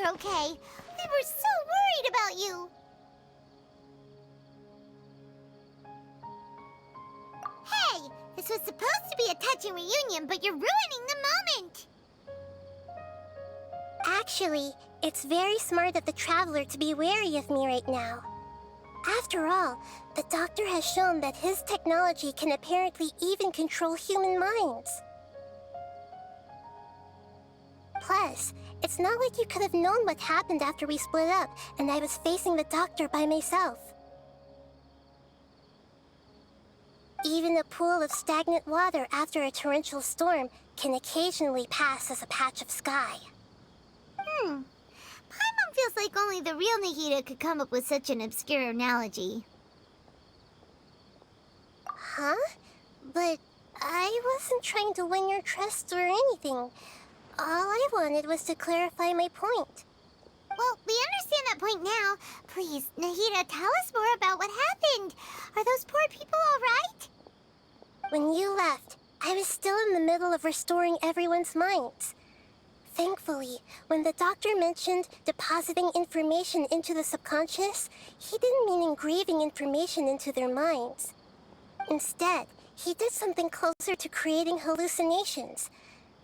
you're okay. We were so worried about you. Hey, this was supposed to be a touching reunion, but you're ruining the moment. Actually, it's very smart of the Traveler to be wary of me right now. After all, the Doctor has shown that his technology can apparently even control human minds. Plus, it's not like you could have known what happened after we split up and I was facing the Doctor by myself. Even a pool of stagnant water after a torrential storm can occasionally pass as a patch of sky. Paimon feels like only the real Nahida could come up with such an obscure analogy. Huh? But I wasn't trying to win your trust or anything. All I wanted was to clarify my point. Well, we understand that point now. Please, Nahida, tell us more about what happened. Are those poor people all right? When you left, I was still in the middle of restoring everyone's minds. Thankfully, when the Doctor mentioned depositing information into the subconscious, he didn't mean engraving information into their minds. Instead, he did something closer to creating hallucinations.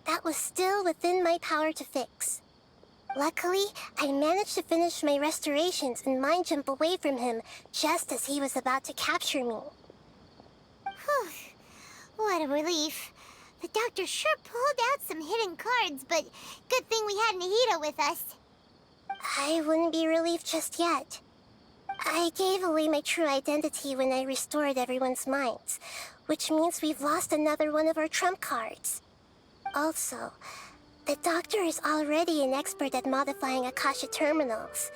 That was still within my power to fix. Luckily, I managed to finish my restorations and mind jump away from him just as he was about to capture me. Whew. What a relief. The Doctor sure pulled out some hidden cards, but good thing we had Nahida with us. I wouldn't be relieved just yet. I gave away my true identity when I restored everyone's minds, which means we've lost another one of our trump cards. Also, the Doctor is already an expert at modifying Akasha terminals.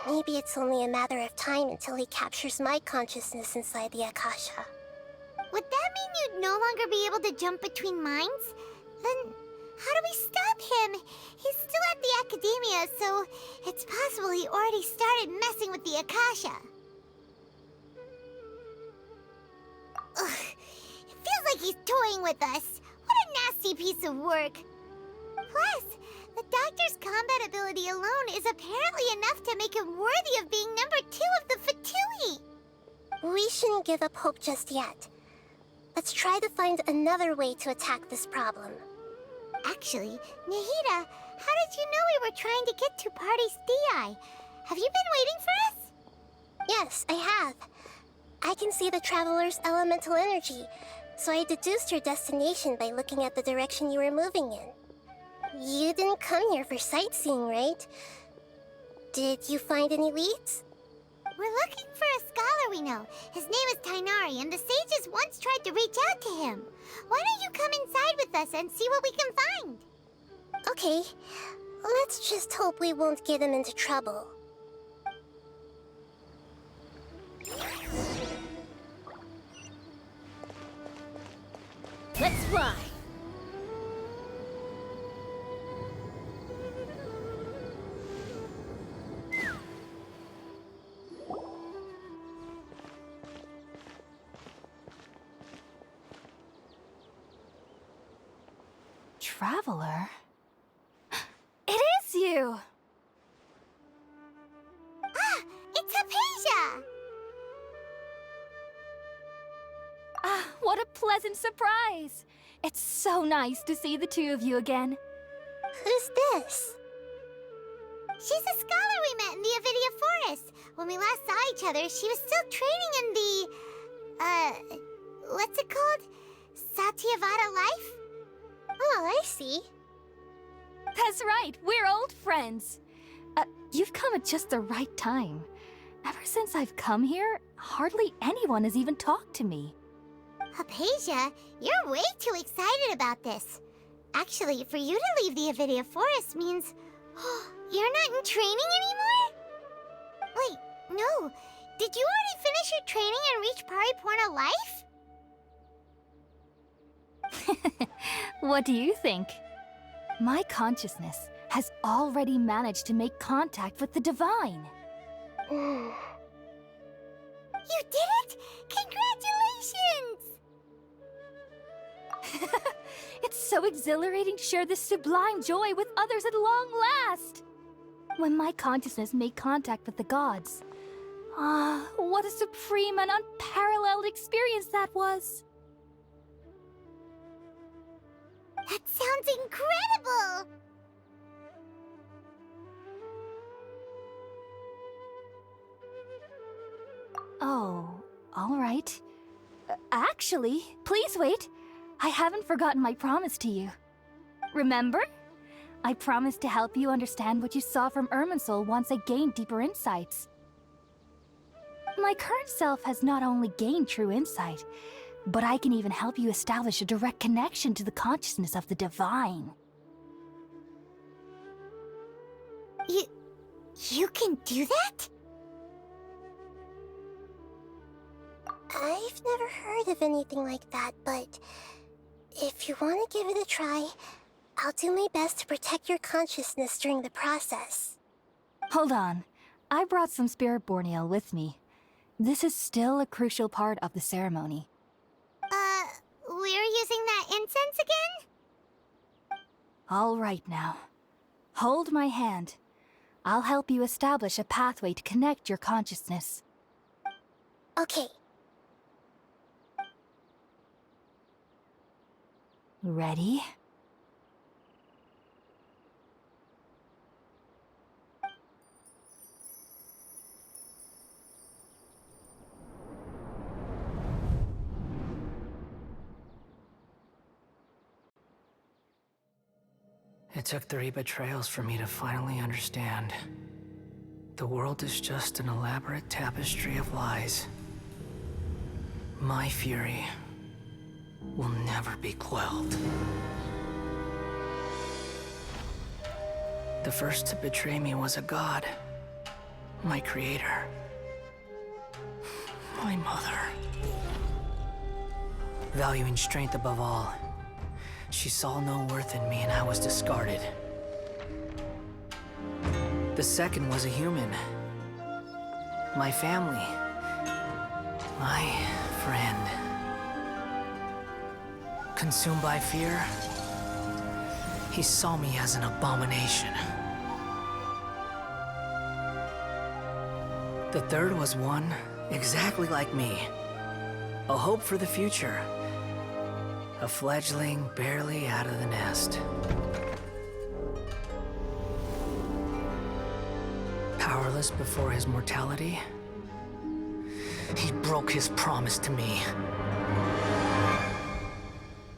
Maybe it's only a matter of time until he captures my consciousness inside the Akasha. Would that mean you'd no longer be able to jump between minds? Then how do we stop him? He's still at the Academia, so it's possible he already started messing with the Akasha. Ugh, it feels like he's toying with us. What a nasty piece of work. Plus, the Doctor's combat ability alone is apparently enough to make him worthy of being number 2 of the Fatui. We shouldn't give up hope just yet. Let's try to find another way to attack this problem. Actually, Nahida, how did you know we were trying to get to Party's Di? Have you been waiting for us? Yes, I have. I can see the Traveler's elemental energy, so I deduced your destination by looking at the direction you were moving in. You didn't come here for sightseeing, right? Did you find any leads? We're looking for a scholar we know. His name is Tainari, and the sages once tried to reach out to him. Why don't you come inside with us and see what we can find? Okay, let's just hope we won't get him into trouble. Let's fly! Traveler? It is you! Ah, it's Hypatia! Ah, what a pleasant surprise! It's so nice to see the two of you again. Who's this? She's a scholar we met in the Avidia Forest. When we last saw each other, she was still training in the... what's it called? Satyavada life? Oh, I see. That's right, we're old friends. You've come at just the right time. Ever since I've come here, hardly anyone has even talked to me. Hypatia, you're way too excited about this. Actually, for you to leave the Avidia Forest means... you're not in training anymore? Wait, no. Did you already finish your training and reach Pariporna life? What do you think? My consciousness has already managed to make contact with the divine. You did it! Congratulations! It's so exhilarating to share this sublime joy with others at long last! When my consciousness made contact with the gods. Ah, what a supreme and unparalleled experience that was! That sounds incredible! Oh, all right. Actually, please wait. I haven't forgotten my promise to you. Remember? I promised to help you understand what you saw from Irminsul once I gained deeper insights. My current self has not only gained true insight, but I can even help you establish a direct connection to the consciousness of the divine. You can do that? I've never heard of anything like that, but if you want to give it a try, I'll do my best to protect your consciousness during the process. Hold on. I brought some spirit-born ale with me. This is still a crucial part of the ceremony. We're using that incense again? All right now. Hold my hand. I'll help you establish a pathway to connect your consciousness. Okay. Ready? It took 3 betrayals for me to finally understand. The world is just an elaborate tapestry of lies. My fury will never be quelled. The first to betray me was a god. My creator. My mother. Valuing strength above all, she saw no worth in me and I was discarded. The second was a human. My family. My friend. Consumed by fear, he saw me as an abomination. The third was one exactly like me. A hope for the future. A fledgling barely out of the nest. Powerless before his mortality, he broke his promise to me.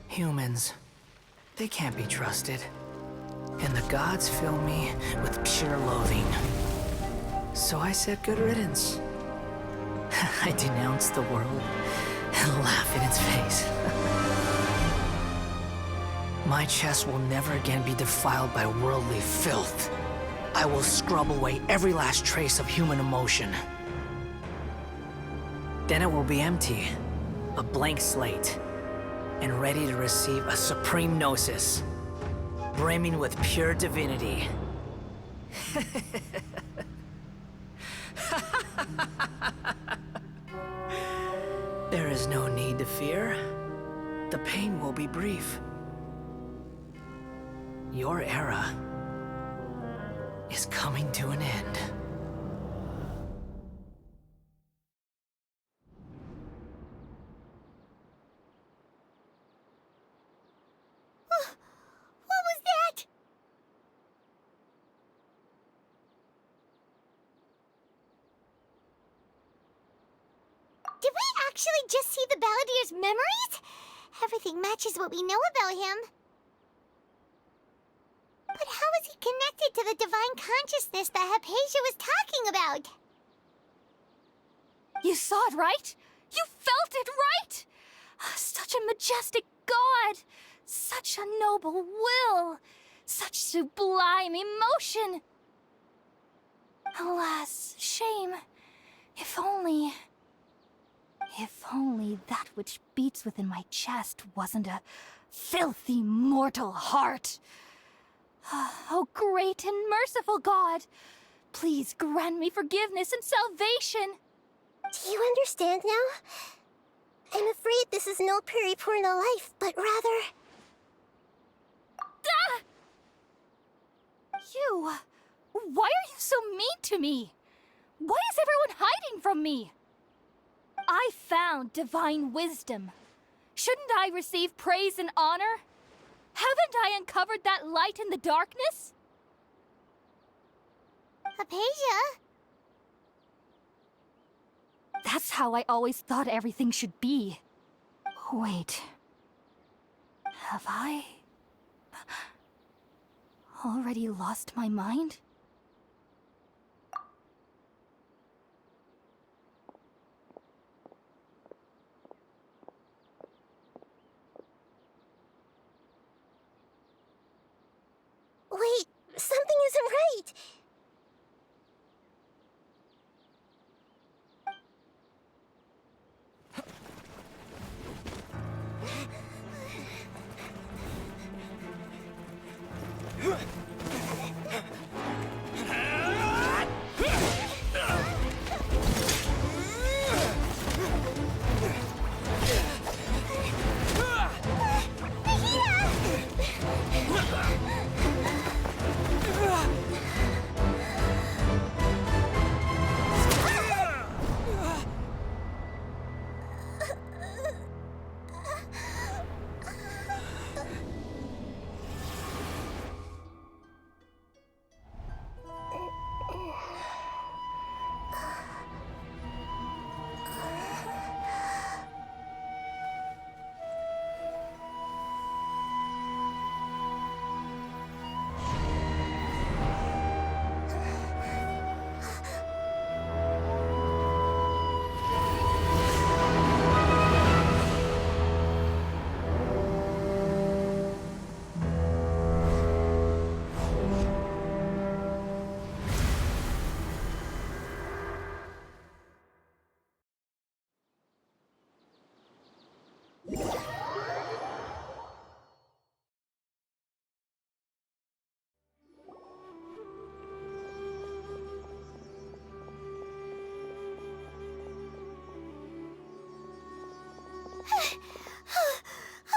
Humans, they can't be trusted. And the gods fill me with pure loathing. So I said good riddance. I denounce the world and laugh in its face. My chest will never again be defiled by worldly filth. I will scrub away every last trace of human emotion. Then it will be empty, a blank slate, and ready to receive a supreme gnosis, brimming with pure divinity. There is no need to fear. The pain will be brief. Your era is coming to an end. What was that? Did we actually just see the Balladier's memories? Everything matches what we know about him. But how is he connected to the divine consciousness that Hypatia was talking about? You saw it, right? You felt it, right? Such a majestic god! Such a noble will! Such sublime emotion! Alas, shame. If only that which beats within my chest wasn't a filthy mortal heart. Oh, great and merciful God! Please grant me forgiveness and salvation! Do you understand now? I'm afraid this is no Puripurna life, but rather You... Why are you so mean to me? Why is everyone hiding from me? I found divine wisdom. Shouldn't I receive praise and honor? Haven't I uncovered that light in the darkness? Hypatia? That's how I always thought everything should be. Wait. Have I... already lost my mind? Wait, something isn't right.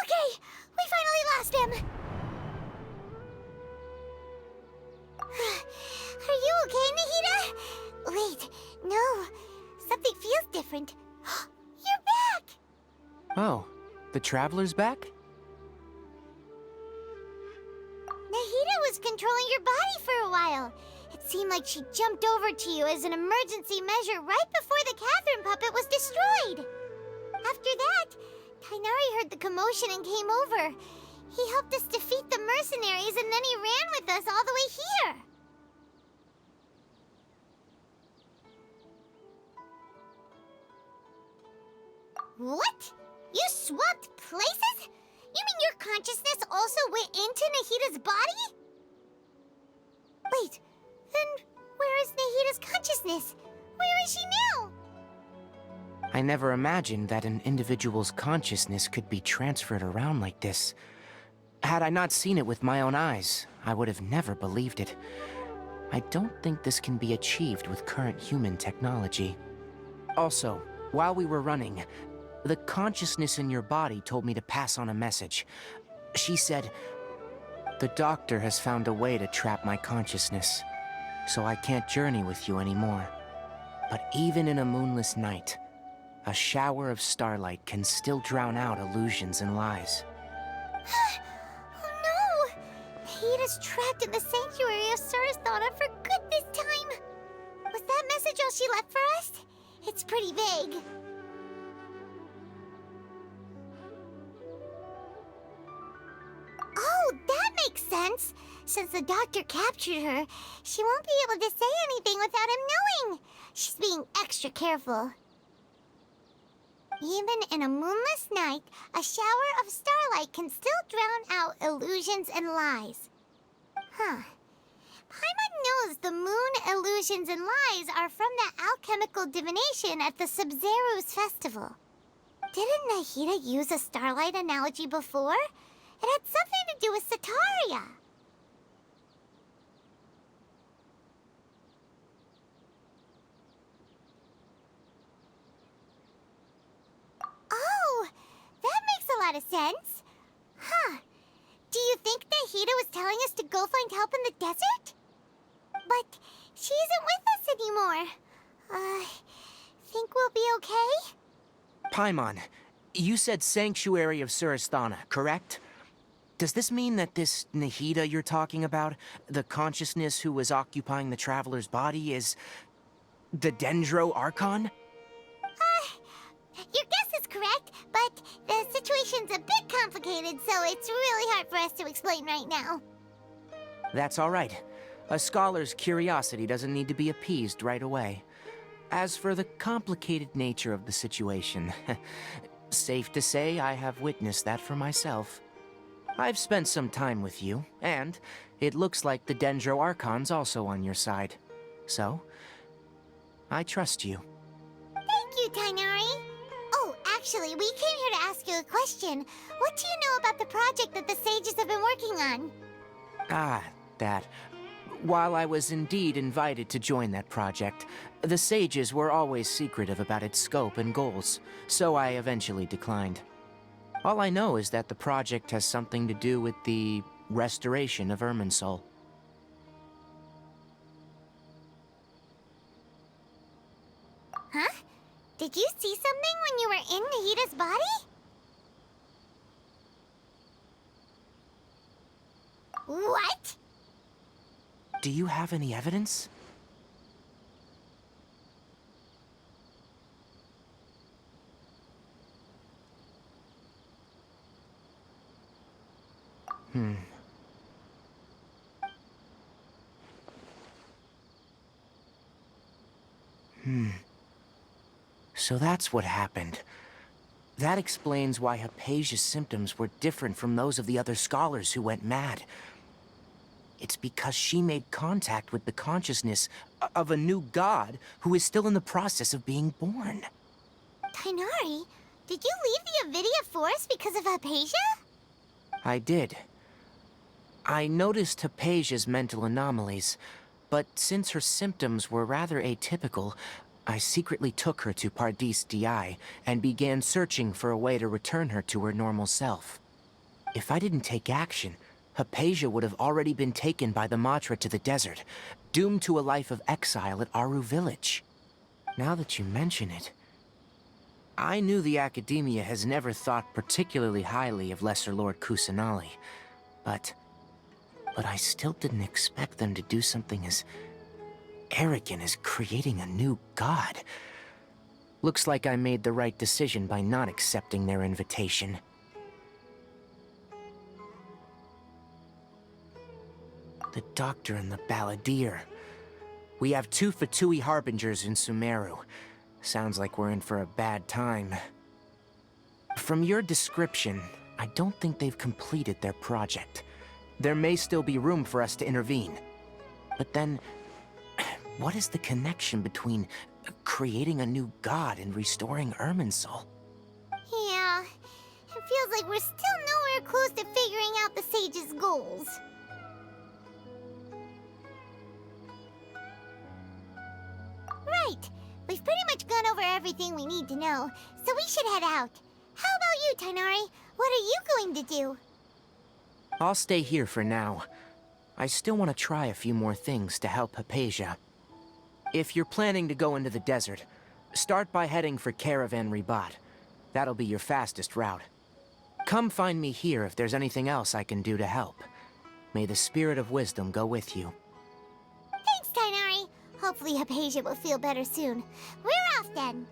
Okay, we finally lost him. Are you okay, Nahida? Wait, no. Something feels different. You're back! Oh, the Traveler's back? Nahida was controlling your body for a while. It seemed like she jumped over to you as an emergency measure right before the Catherine puppet was destroyed. After that, Kainari heard the commotion and came over. He helped us defeat the mercenaries and then he ran with us all the way here. What? You swapped places? You mean your consciousness also went into Nahida's body? Wait, then where is Nahida's consciousness? Where is she now? I never imagined that an individual's consciousness could be transferred around like this. Had I not seen it with my own eyes, I would have never believed it. I don't think this can be achieved with current human technology. Also, while we were running, the consciousness in your body told me to pass on a message. She said, "The doctor has found a way to trap my consciousness, so I can't journey with you anymore. But even in a moonless night, a shower of starlight can still drown out illusions and lies." Oh no! Nahida's trapped in the sanctuary of Sarathana for good this time. Was that message all she left for us? It's pretty vague. Oh, that makes sense. Since the doctor captured her, she won't be able to say anything without him knowing. She's being extra careful. Even in a moonless night, a shower of starlight can still drown out illusions and lies. Huh. Paimon knows the moon illusions and lies are from the alchemical divination at the Sub-Zero's festival. Didn't Nahida use a starlight analogy before? It had something to do with Sataria. Oh, that makes a lot of sense. Huh. Do you think think Nahida was telling us to go find help in the desert? But she isn't with us anymore. Think we'll be okay? Paimon, you said Sanctuary of Surasthana, correct? Does this mean that this Nahida you're talking about, the consciousness who was occupying the traveler's body, is the Dendro Archon? Your guess is correct, but the situation's a bit complicated, so it's really hard for us to explain right now. That's all right. A scholar's curiosity doesn't need to be appeased right away. As for the complicated nature of the situation, safe to say I have witnessed that for myself. I've spent some time with you, and it looks like the Dendro Archon's also on your side. So, I trust you. Thank you, Tainari. Oh, actually, we came here to ask you a question. What do you know about the project that the sages have been working on? Ah, that. While I was indeed invited to join that project, the sages were always secretive about its scope and goals, so I eventually declined. All I know is that the project has something to do with the restoration of Irminsul. Huh? Did you see something when you were in Nahida's body? What? Do you have any evidence? So that's what happened. That explains why Hypatia's symptoms were different from those of the other scholars who went mad. It's because she made contact with the consciousness of a new god who is still in the process of being born. Tainari, did you leave the Avidia Forest because of Hypatia? I did. I noticed Hypatia's mental anomalies, but since her symptoms were rather atypical, I secretly took her to Pardis Di and began searching for a way to return her to her normal self. If I didn't take action, Hypatia would have already been taken by the Matra to the desert, doomed to a life of exile at Aru village. Now that you mention it, I knew the Academia has never thought particularly highly of Lesser Lord Kusanali, but I still didn't expect them to do something as arrogant as creating a new god. Looks like I made the right decision by not accepting their invitation. The Doctor and the Balladeer. We have 2 Fatui Harbingers in Sumaru. Sounds like we're in for a bad time. From your description, I don't think they've completed their project. There may still be room for us to intervene. But then, what is the connection between creating a new god and restoring Irminsul? Yeah, it feels like we're still nowhere close to figuring out the sage's goals. Right. We've pretty much gone over everything we need to know, so we should head out. How about you, Tainari? What are you going to do? I'll stay here for now. I still want to try a few more things to help Hypatia. If you're planning to go into the desert, start by heading for Caravan Ribat. That'll be your fastest route. Come find me here if there's anything else I can do to help. May the spirit of wisdom go with you. Thanks, Tainari. Hopefully Hypatia will feel better soon. We're off then.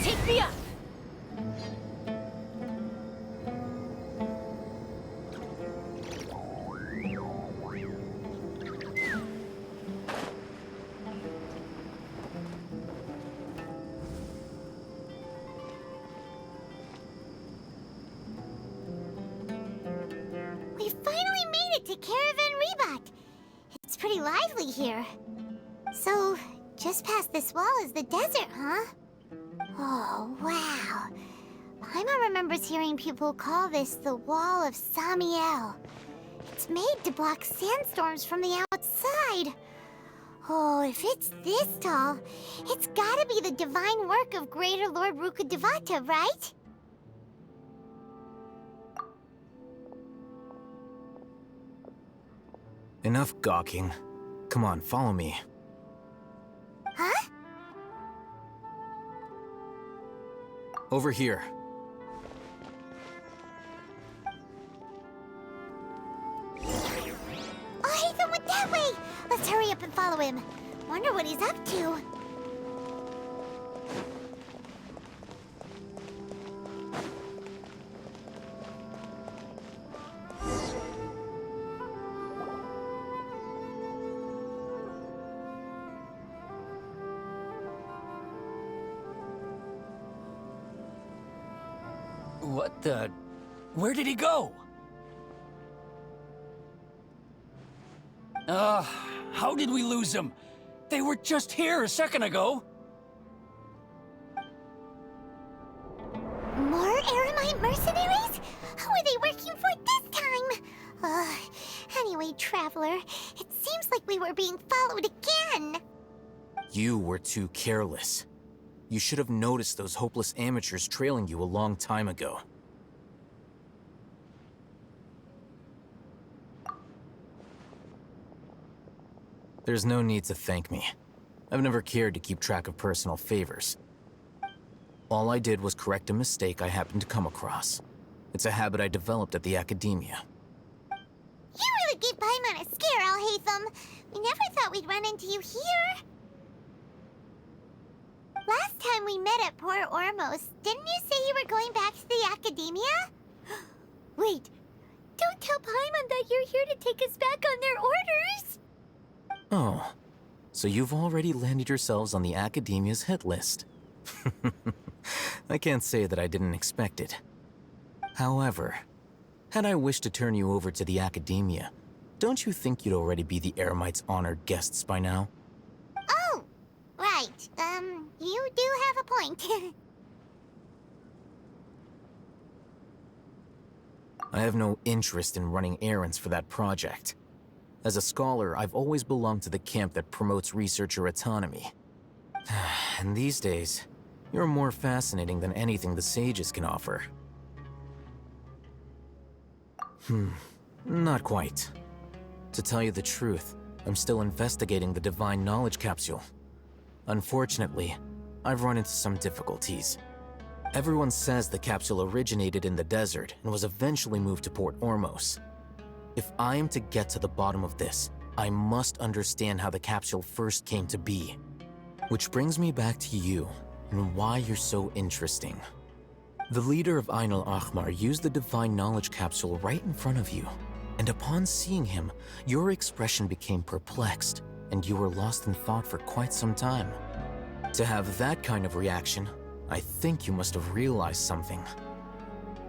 Take me up! We finally made it to Caravan Ribat. pretty lively here. So, just past this wall is the desert, huh? Oh, wow. Paimon remembers hearing people call this the Wall of Samiel. It's made to block sandstorms from the outside. Oh, if it's this tall, it's gotta be the divine work of Greater Lord Rukkhadevata, right? Enough gawking. Come on, follow me. Huh? Over here. Oh, Ethan went that way! Let's hurry up and follow him. Wonder what he's up to. What the... Where did he go? How did we lose him? They were just here a second ago. More Eremite mercenaries? Who are they working for this time? Anyway, Traveler, it seems like we were being followed again. You were too careless. You should have noticed those hopeless amateurs trailing you a long time ago. There's no need to thank me. I've never cared to keep track of personal favors. All I did was correct a mistake I happened to come across. It's a habit I developed at the academia. You really gave Paimon a scare, Alhaitham. We never thought we'd run into you here. Last time we met at Port Ormos, didn't you say you were going back to the academia? Wait, don't tell Paimon that you're here to take us back on their orders! Oh, so you've already landed yourselves on the academia's hit list. I can't say that I didn't expect it. However, had I wished to turn you over to the academia, don't you think you'd already be the Eremites' honored guests by now? Oh, right. You do have a point. I have no interest in running errands for that project. As a scholar, I've always belonged to the camp that promotes researcher autonomy. And these days, you're more fascinating than anything the sages can offer. Not quite. To tell you the truth, I'm still investigating the Divine Knowledge Capsule. Unfortunately, I've run into some difficulties. Everyone says the capsule originated in the desert and was eventually moved to Port Ormos. If I am to get to the bottom of this, I must understand how the capsule first came to be. Which brings me back to you, and why you're so interesting. The leader of Ain al-Ahmar used the Divine Knowledge Capsule right in front of you, and upon seeing him, your expression became perplexed, and you were lost in thought for quite some time. To have that kind of reaction, I think you must have realized something.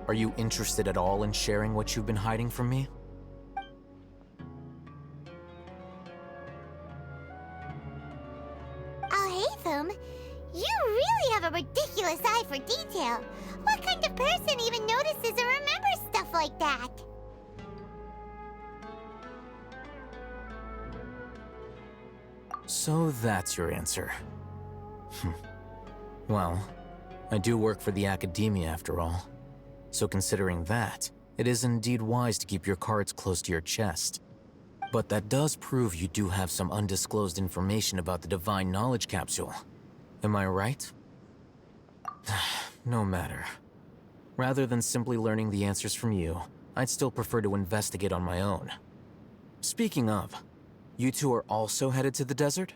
Are you interested at all in sharing what you've been hiding from me? Alhaitham, you really have a ridiculous eye for detail. What kind of person even notices or remembers stuff like that? So that's your answer. Well, I do work for the academia after all. So considering that, it is indeed wise to keep your cards close to your chest. But that does prove you do have some undisclosed information about the Divine Knowledge Capsule. Am I right? No matter. Rather than simply learning the answers from you, I'd still prefer to investigate on my own. Speaking of, you two are also headed to the desert?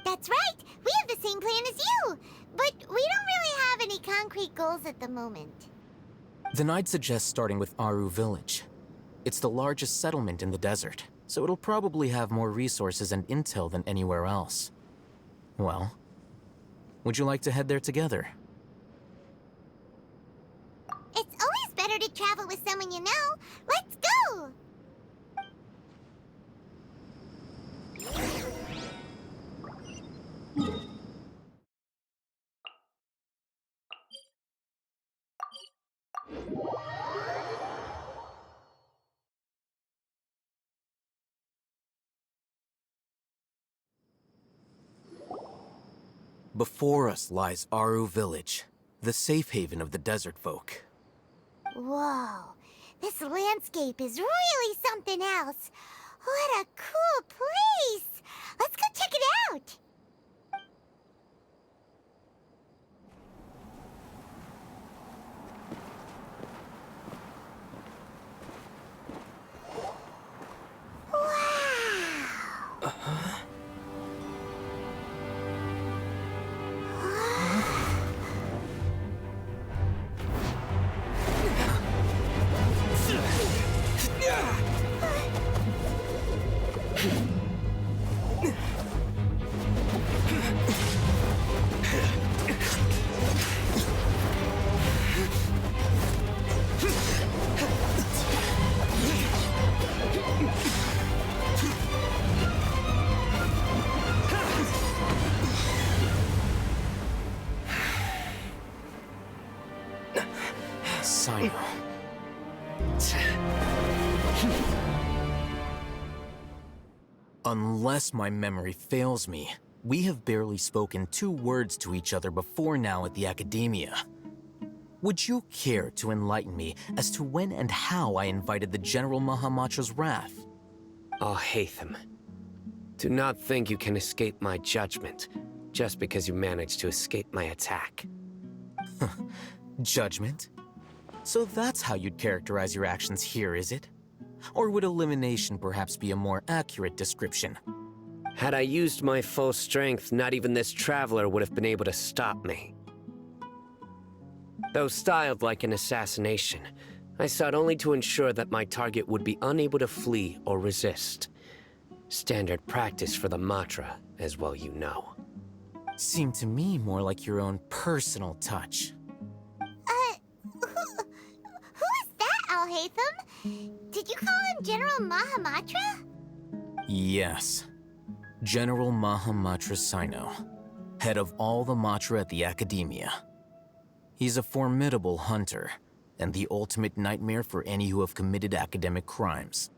That's right! We have the same plan as you! But we don't really have any concrete goals at the moment. Then I'd suggest starting with Aru Village. It's the largest settlement in the desert, so it'll probably have more resources and intel than anywhere else. Well, would you like to head there together? It's always better to travel with someone you know. Let's go! Before us lies Aru Village, the safe haven of the desert folk. Whoa, this landscape is really something else. What a cool place! Let's go check it out! Sino. Unless my memory fails me, we have barely spoken 2 words to each other before now at the Academia. Would you care to enlighten me as to when and how I invited the General Mahamatra's wrath? Alhaitham, do not think you can escape my judgment just because you managed to escape my attack. Judgment? So that's how you'd characterize your actions here, is it? Or would elimination perhaps be a more accurate description? Had I used my full strength, not even this traveler would have been able to stop me. Though styled like an assassination, I sought only to ensure that my target would be unable to flee or resist. Standard practice for the Matra, as well you know. Seemed to me more like your own personal touch. Who is that, Alhaitham? Did you call him General Mahamatra? Yes. General Mahamatra Sino, head of all the Matra at the Academia. He's a formidable hunter, and the ultimate nightmare for any who have committed academic crimes.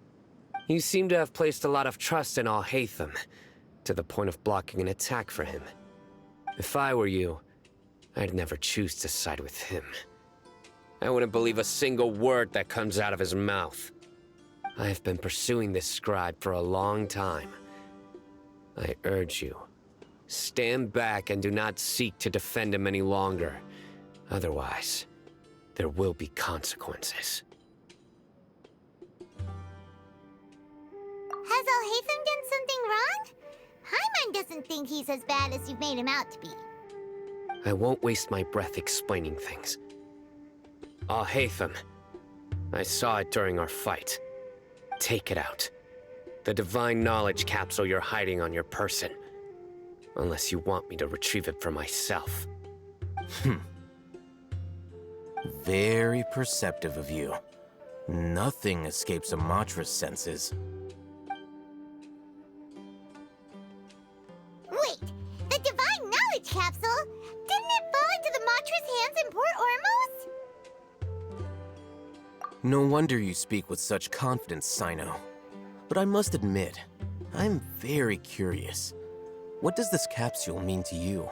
You seem to have placed a lot of trust in Alhaitham, to the point of blocking an attack for him. If I were you, I'd never choose to side with him. I wouldn't believe a single word that comes out of his mouth. I have been pursuing this scribe for a long time. I urge you, stand back and do not seek to defend him any longer. Otherwise, there will be consequences. Has Alhaitham done something wrong? Paimon doesn't think he's as bad as you've made him out to be. I won't waste my breath explaining things. Alhaitham, I saw it during our fight. Take it out. The divine knowledge capsule you're hiding on your person. Unless you want me to retrieve it for myself. Very perceptive of you. Nothing escapes a Matra's senses. Wait, the divine knowledge capsule? Didn't it fall into the Matra's hands in Port Ormos? No wonder you speak with such confidence, Sino. But I must admit, I'm very curious. What does this capsule mean to you?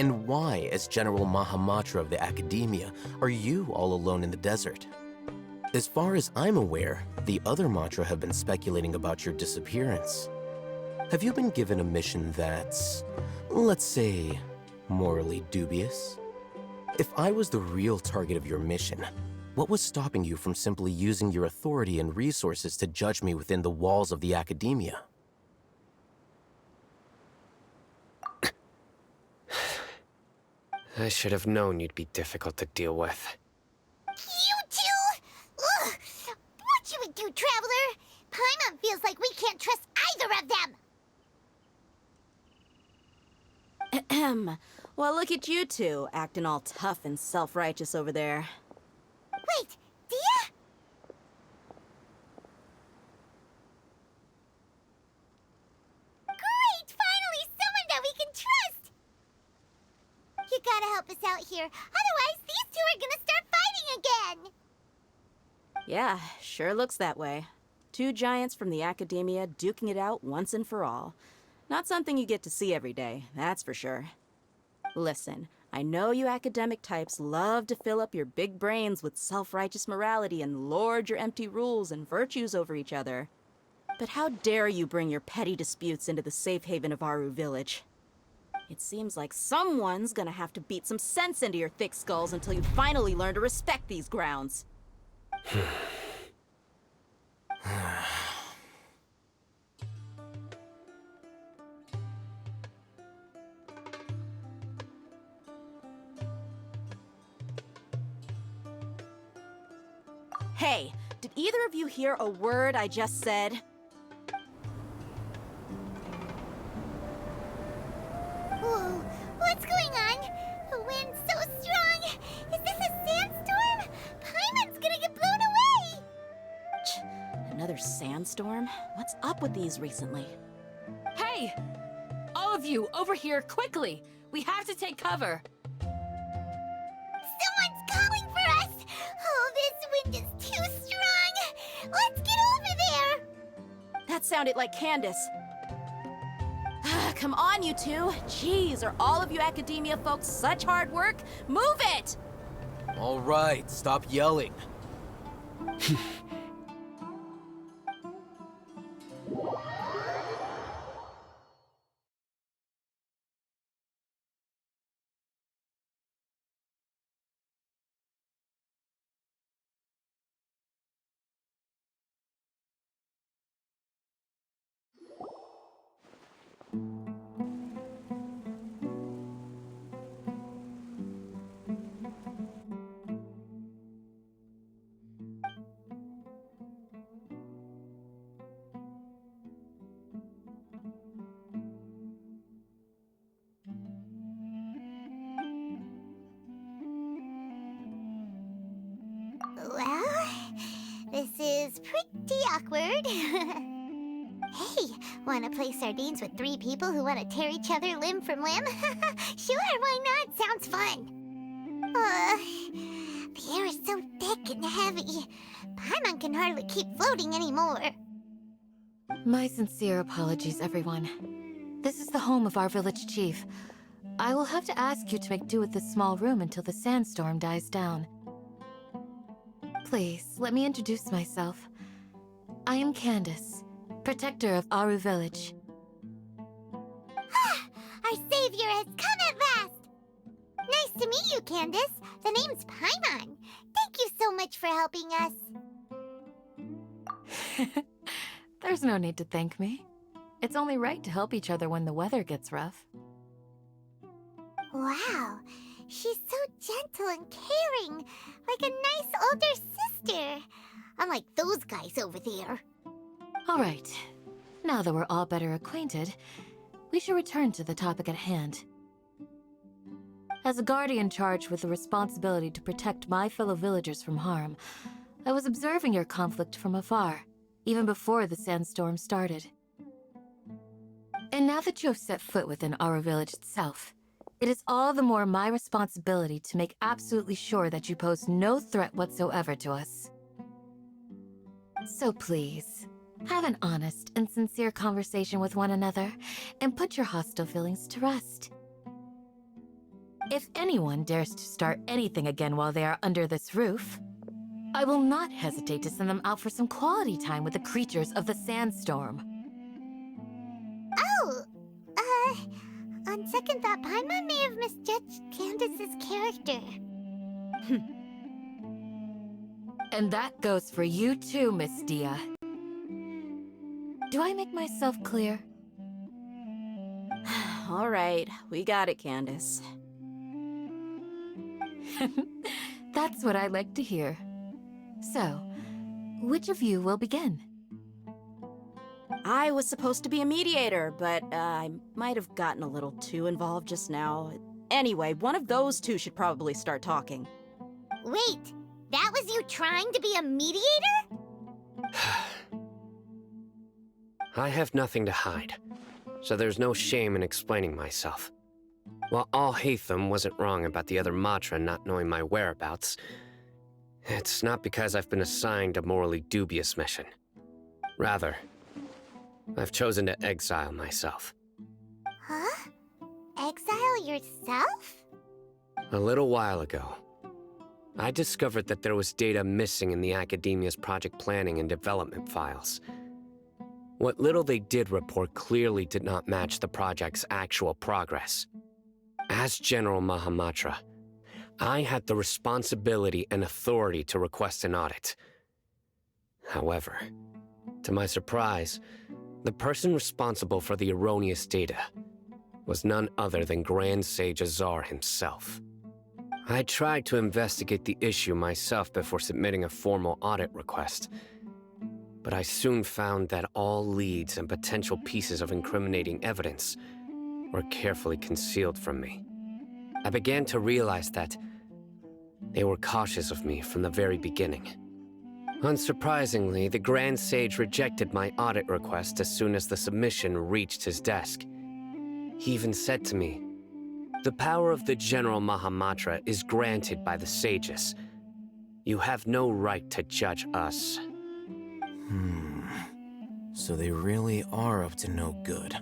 And why, as General Mahamatra of the Academia, are you all alone in the desert? As far as I'm aware, the other Matra have been speculating about your disappearance. Have you been given a mission that's, let's say, morally dubious? If I was the real target of your mission, what was stopping you from simply using your authority and resources to judge me within the walls of the Academia? I should have known you'd be difficult to deal with. You two? Ugh! What should we do, Traveler? Paimon feels like we can't trust either of them! Ahem. Well, look at you two, acting all tough and self-righteous over there. Wait, Dia? gotta help us out here. Otherwise, these two are gonna start fighting again. Yeah, sure looks that way. Two giants from the academia duking it out once and for all. Not something you get to see every day, that's for sure. Listen, I know you academic types love to fill up your big brains with self-righteous morality and lord your empty rules and virtues over each other. But how dare you bring your petty disputes into the safe haven of Aru Village? It seems like someone's gonna have to beat some sense into your thick skulls until you finally learn to respect these grounds. Hey, did either of you hear a word I just said? Whoa, what's going on? The wind's so strong. Is this a sandstorm? Paimon's gonna get blown away. Another sandstorm? What's up with these recently? Hey! All of you, over here, quickly! We have to take cover! Someone's calling for us. Oh, this wind is too strong. Let's get over there. That sounded like Candace. Come on, you two. Jeez, are all of you academia folks such hard work? Move it! All right, stop yelling. Well, this is pretty awkward. Hey, wanna play sardines with three people who wanna tear each other limb from limb? Sure, why not? Sounds fun. The air is so thick and heavy. Paimon can hardly keep floating anymore. My sincere apologies, everyone. This is the home of our village chief. I will have to ask you to make do with this small room until the sandstorm dies down. Please, let me introduce myself. I am Candace, protector of Aru Village. Our savior has come at last! Nice to meet you, Candace. The name's Paimon. Thank you so much for helping us. There's no need to thank me. It's only right to help each other when the weather gets rough. Wow, she's so gentle and caring, like a nice older sister. Unlike those guys over there. All right. Now that we're all better acquainted, we should return to the topic at hand. As a guardian charged with the responsibility to protect my fellow villagers from harm, I was observing your conflict from afar, even before the sandstorm started. And now that you have set foot within our village itself, it is all the more my responsibility to make absolutely sure that you pose no threat whatsoever to us. So please, have an honest and sincere conversation with one another, and put your hostile feelings to rest. If anyone dares to start anything again while they are under this roof, I will not hesitate to send them out for some quality time with the creatures of the sandstorm. Oh, on second thought, Paimon may have misjudged Candace's character. And that goes for you too, Miss Dia. Do I make myself clear? All right, we got it, Candace. That's what I like to hear. So, which of you will begin? I was supposed to be a mediator, but I might have gotten a little too involved just now. Anyway, one of those two should probably start talking. Wait, that was you trying to be a mediator? I have nothing to hide, so there's no shame in explaining myself. While Al-Haytham wasn't wrong about the other Matra not knowing my whereabouts, it's not because I've been assigned a morally dubious mission. Rather, I've chosen to exile myself. Huh? Exile yourself? A little while ago, I discovered that there was data missing in the Academia's project planning and development files. What little they did report clearly did not match the project's actual progress. As General Mahamatra, I had the responsibility and authority to request an audit. However, to my surprise, the person responsible for the erroneous data was none other than Grand Sage Azar himself. I tried to investigate the issue myself before submitting a formal audit request, but I soon found that all leads and potential pieces of incriminating evidence were carefully concealed from me. I began to realize that they were cautious of me from the very beginning. Unsurprisingly, the Grand Sage rejected my audit request as soon as the submission reached his desk. He even said to me, "The power of the General Mahamatra is granted by the sages. You have no right to judge us." So they really are up to no good.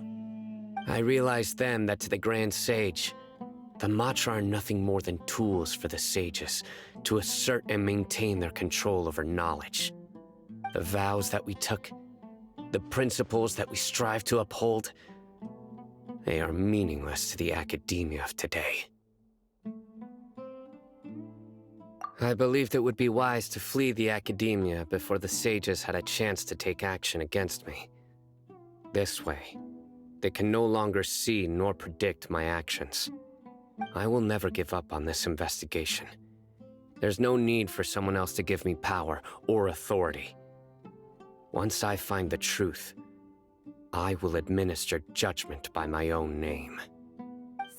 I realized then that to the Grand Sage, the Matra are nothing more than tools for the sages to assert and maintain their control over knowledge. The vows that we took, the principles that we strive to uphold, they are meaningless to the academia of today. I believed it would be wise to flee the academia before the sages had a chance to take action against me. This way, they can no longer see nor predict my actions. I will never give up on this investigation. There's no need for someone else to give me power or authority. Once I find the truth, I will administer judgment by my own name.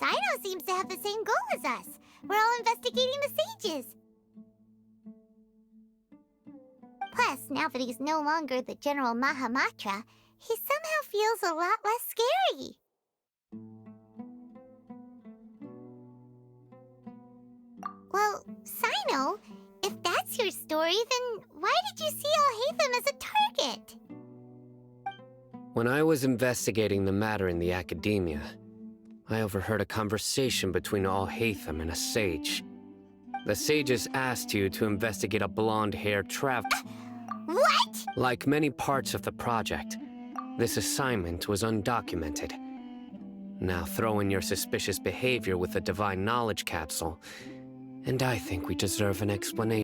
Sino seems to have the same goal as us. We're all investigating the sages. Plus, now that he's no longer the General Mahamatra, he somehow feels a lot less scary. Well, Sino, if that's your story, then why did you see Al-Haytham as a target? When I was investigating the matter in the academia, I overheard a conversation between Al-Haytham and a sage. The sages asked you to investigate a blonde-haired What? Like many parts of the project, this assignment was undocumented. Now throw in your suspicious behavior with the Divine Knowledge Capsule, and I think we deserve an explanation.